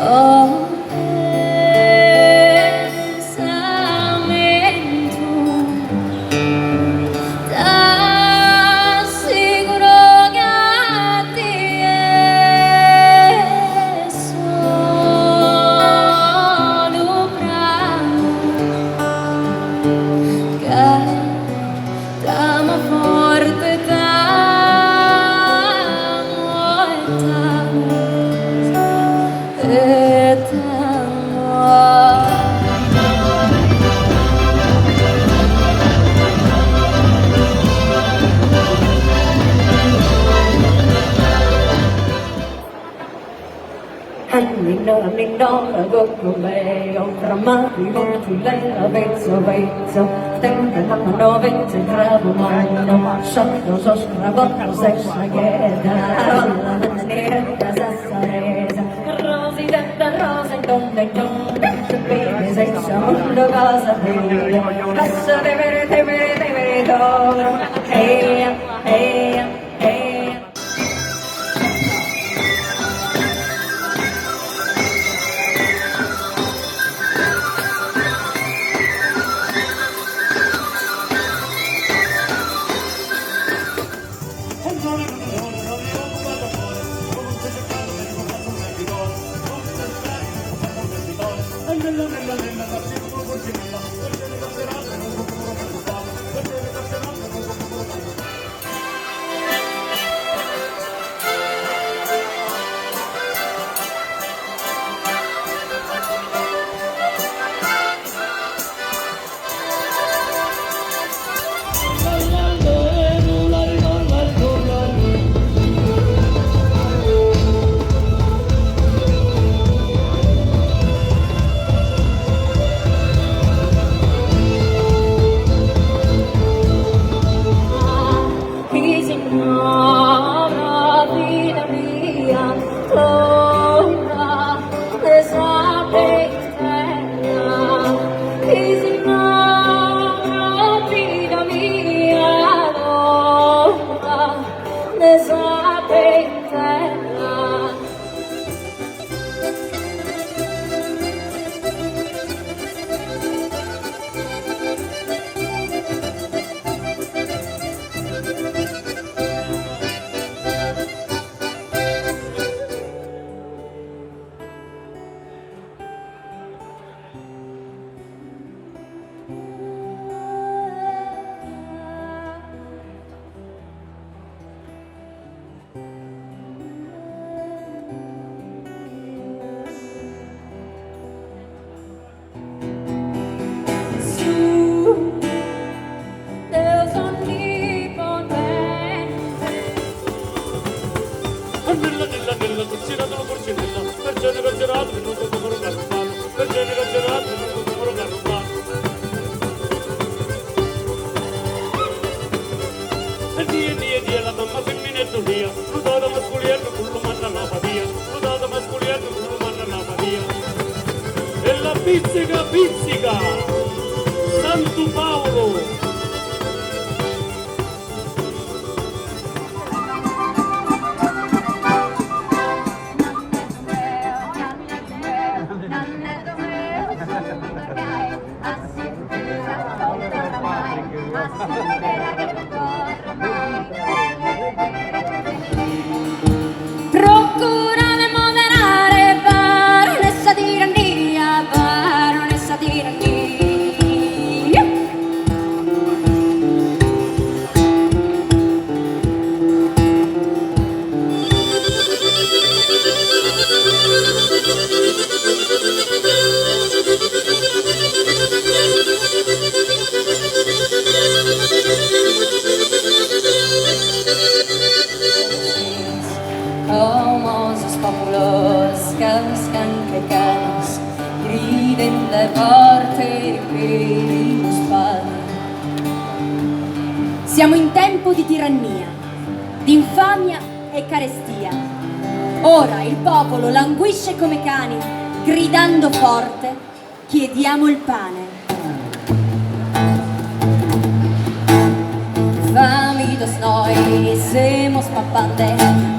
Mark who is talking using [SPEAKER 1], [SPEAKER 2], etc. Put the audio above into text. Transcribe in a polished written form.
[SPEAKER 1] Oh, pensamento tan sicuro che ti è solo bravo che t'ama forte
[SPEAKER 2] Anni non go con me, oltre mari con tu lei, vezzo, tende la mano, vezzo, travo, mano, sotto, scravo, sessa, chieda, la maniera, sassaresa, rosi, detta, rosa, donde, bene, senza mondo, cosa bene, passa, deve, d'oro, eia.
[SPEAKER 3] Nella cucina della porcinella, per genere gerato, non so come lo rubato, per genere gerato, non so come lo rubato. E die, la mamma femminetto via, l'udato masculietto, quello manna la via, l'udato masculietto, quello manna la via. E la pizzica, Santo Paolo.
[SPEAKER 1] Procura de moderare, baronessa di tirannia, baronessa di tirannia. Moses populos, que caos, griden le porte per spade.
[SPEAKER 4] Siamo in tempo di tirannia, di infamia e carestia. Ora il popolo languisce come cani, gridando forte, chiediamo il pane.
[SPEAKER 1] Famidos noi, semos papande,